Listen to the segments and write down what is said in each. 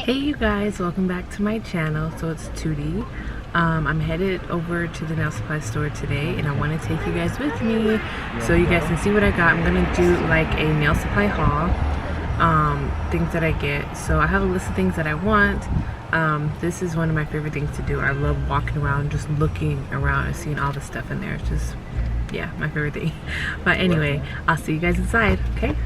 Hey you guys, welcome back to my channel. So it's Tootie. I'm headed over to the nail supply store today and I want to take you guys with me so you guys can see what I got. I'm gonna do like a nail supply haul, things that I get. So I have a list of things that I want. This is one of my favorite things to do. I love walking around, just looking around and seeing all the stuff in there. It's just, yeah, my favorite thing. But anyway, I'll see you guys inside, okay?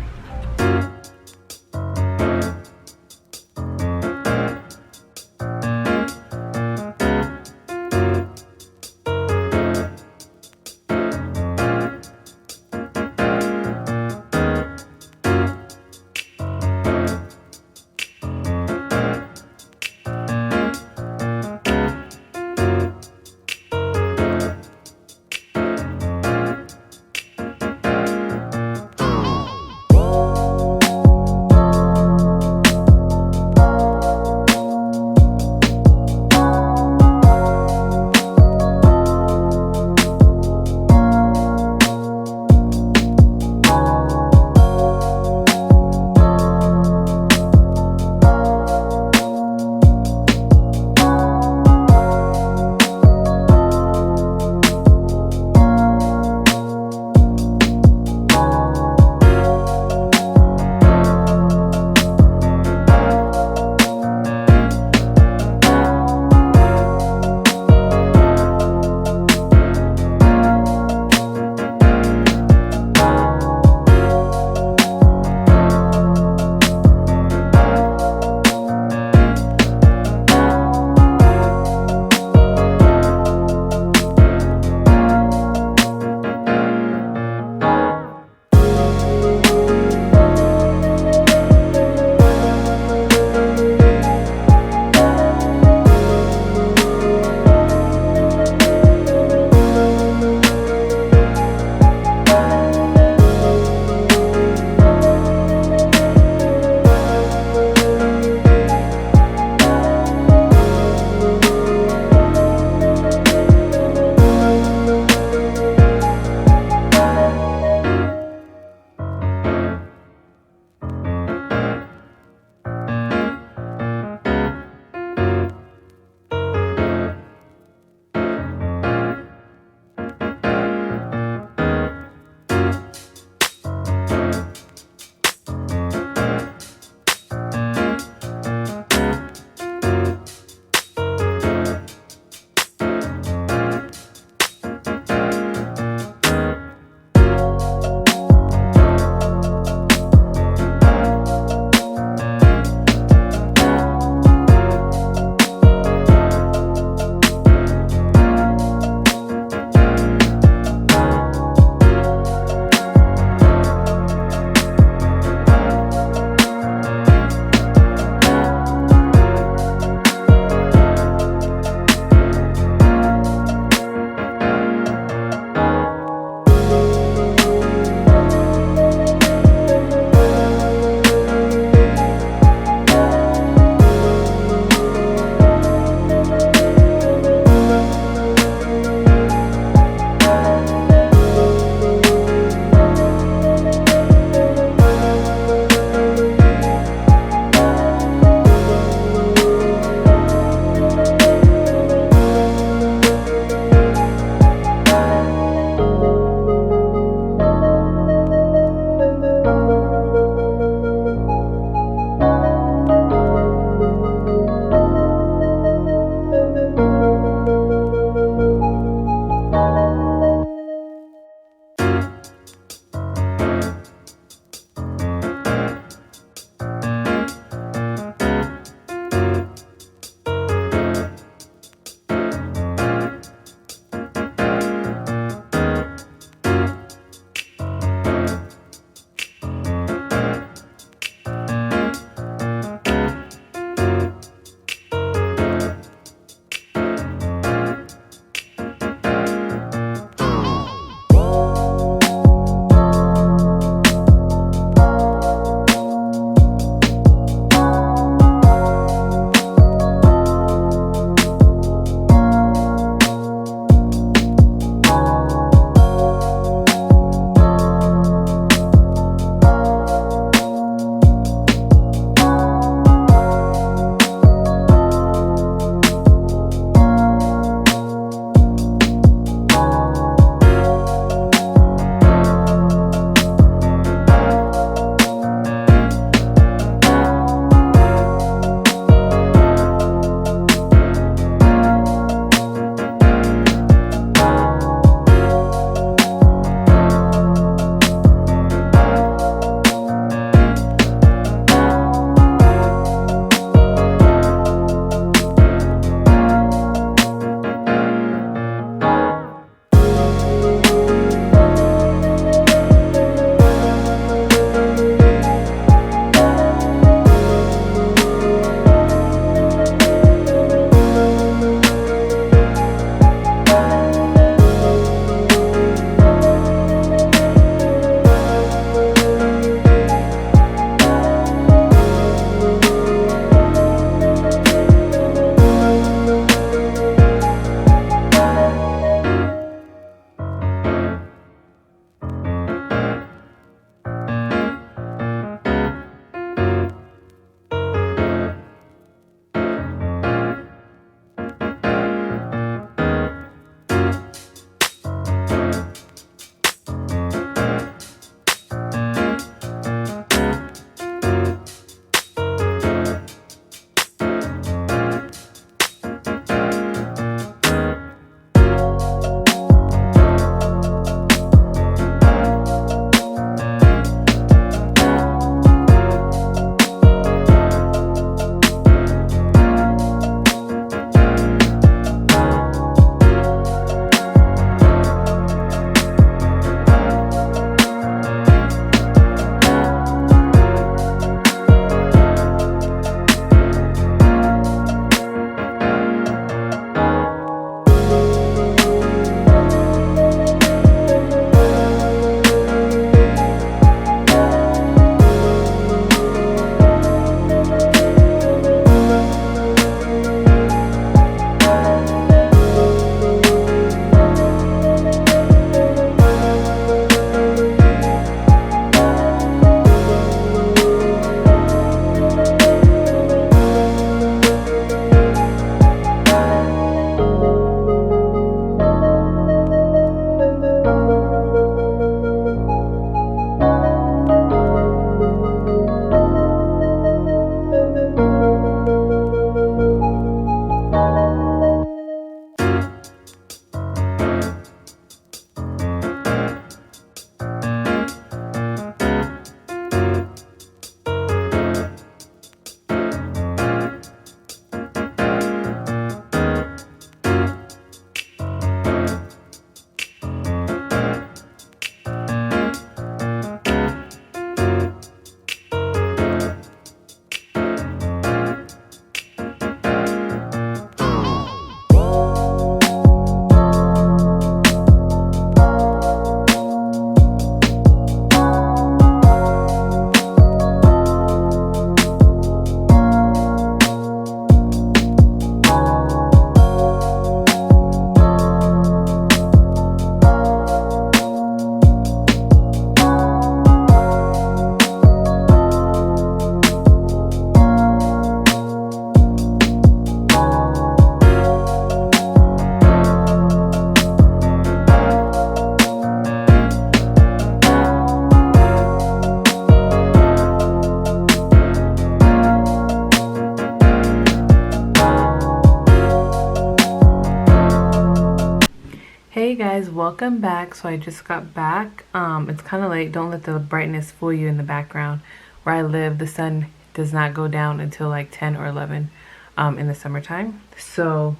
guys, welcome back. So I just got back. It's kind of late. Don't let the brightness fool you in the background. Where I live, the sun does not go down until like 10 or 11 in the summertime. So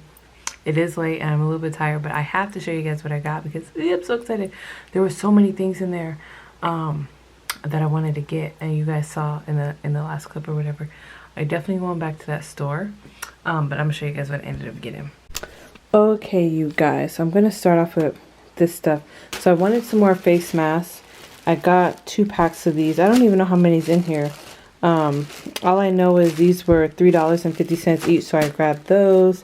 it is late and I'm a little bit tired, but I have to show you guys what I got because I'm so excited. There were so many things in there that I wanted to get, and you guys saw in the last clip or whatever. I definitely going back to that store, but I'm gonna show you guys what I ended up getting. Okay, you guys, so I'm gonna start off with this stuff. So I wanted some more face masks. I got 2 packs of these. I don't even know how many's in here. All I know is these were $3.50 each, so I grabbed those.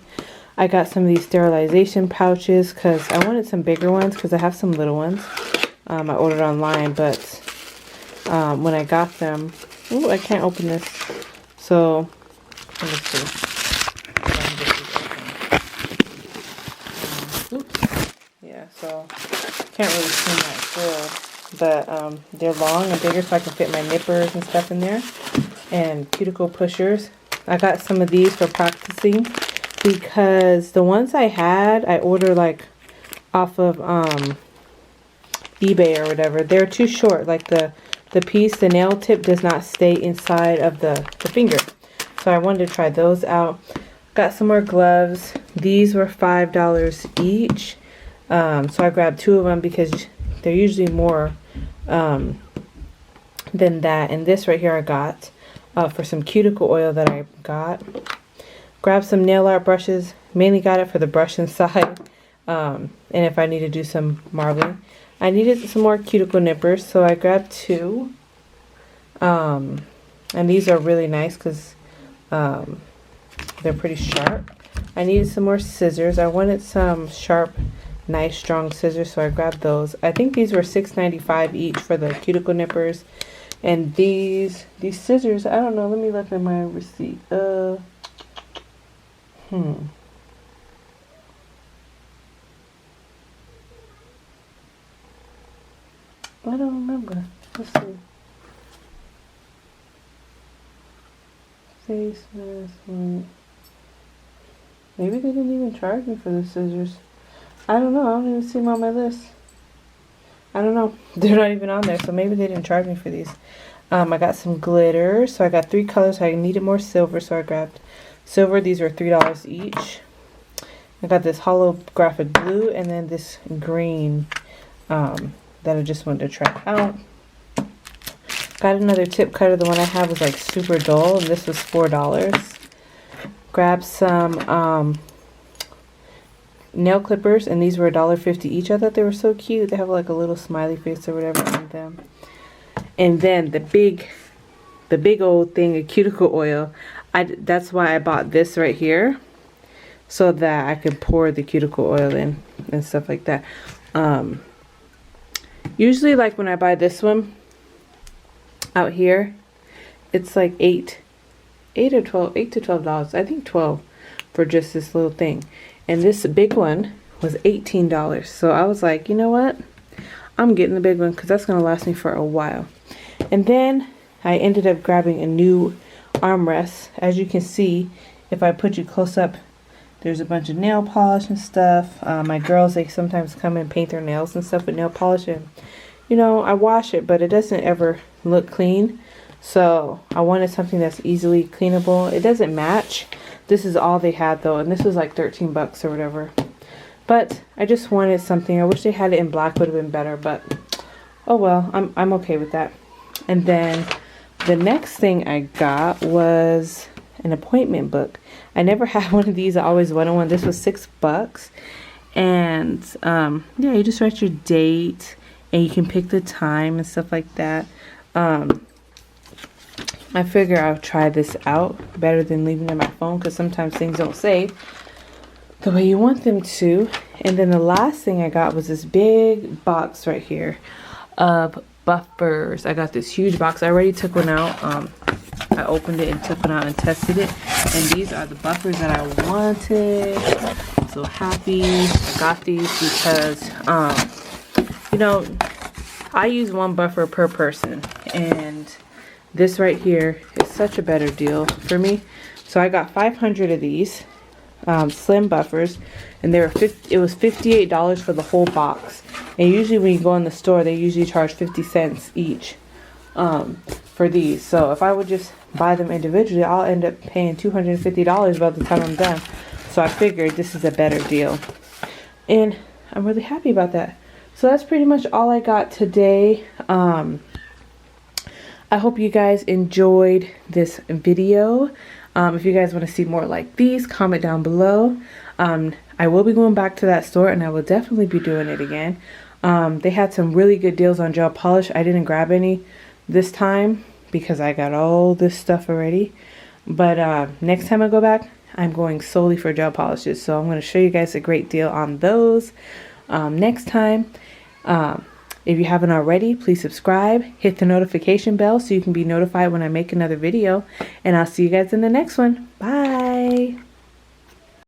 I got some of these sterilization pouches because I wanted some bigger ones because I have some little ones. I ordered online, but when I got them, oh, I can't open this. So let me see. Yeah, so can't really see my grill, but they're long and bigger, so I can fit my nippers and stuff in there. And cuticle pushers. I got some of these for practicing because the ones I had, I ordered like off of eBay or whatever. They're too short. Like the piece, the nail tip does not stay inside of the finger. So I wanted to try those out. Got some more gloves. These were $5 each. So I grabbed 2 of them because they're usually more than that. And this right here I got for some cuticle oil that I got. Grabbed some nail art brushes. Mainly got it for the brush inside. And if I need to do some marbling. I needed some more cuticle nippers, so I grabbed 2. And these are really nice because they're pretty sharp. I needed some more scissors. I wanted some sharp, nice, strong scissors, so I grabbed those. I think these were $6.95 each for the cuticle nippers. And these scissors, I don't know. Let me look at my receipt. I don't remember. Let's see. Face mask. Maybe they didn't even charge me for the scissors. I don't know. I don't even see them on my list. I don't know. They're not even on there, so maybe they didn't charge me for these. I got some glitter. So I got 3 colors. I needed more silver, so I grabbed silver. These were $3 each. I got this holographic blue and then this green that I just wanted to try out. Got another tip cutter. The one I had was like super dull, and this was $4. Grabbed some nail clippers, and these were $1.50 each. I thought they were so cute. They have like a little smiley face or whatever on them. And then the big old thing of cuticle oil. That's why I bought this right here, so that I could pour the cuticle oil in and stuff like that. Usually, like when I buy this one out here, it's like $8 to $12. I think 12 for just this little thing. And this big one was $18. So I was like, you know what? I'm getting the big one because that's going to last me for a while. And then I ended up grabbing a new armrest. As you can see, if I put you close up, there's a bunch of nail polish and stuff. My girls, they sometimes come and paint their nails and stuff with nail polish. And, you know, I wash it, but it doesn't ever look clean. So I wanted something that's easily cleanable. It doesn't match. This is all they had, though. And this was like 13 bucks or whatever. But I just wanted something. I wish they had it in black, would have been better. But, oh well, I'm okay with that. And then the next thing I got was an appointment book. I never had one of these. I always wanted one. This was $6. And yeah, you just write your date and you can pick the time and stuff like that. I figure I'll try this out better than leaving it in my phone, because sometimes things don't save the way you want them to. And then the last thing I got was this big box right here of buffers. I got this huge box. I already took one out. I opened it and took one out and tested it, and these are the buffers that I wanted. I'm so happy I got these because you know, I use 1 buffer per person, and this right here is such a better deal for me. So I got 500 of these slim buffers, and they were it was $58 for the whole box. And usually when you go in the store, they usually charge 50 cents each for these. So if I would just buy them individually, I'll end up paying $250 by the time I'm done. So I figured this is a better deal, and I'm really happy about that. So that's pretty much all I got today. I hope you guys enjoyed this video. If you guys want to see more like these, comment down below. I will be going back to that store, and I will definitely be doing it again. They had some really good deals on gel polish. I didn't grab any this time because I got all this stuff already. But next time I go back, I'm going solely for gel polishes. So I'm going to show you guys a great deal on those next time. If you haven't already, please subscribe, hit the notification bell so you can be notified when I make another video. And I'll see you guys in the next one. Bye!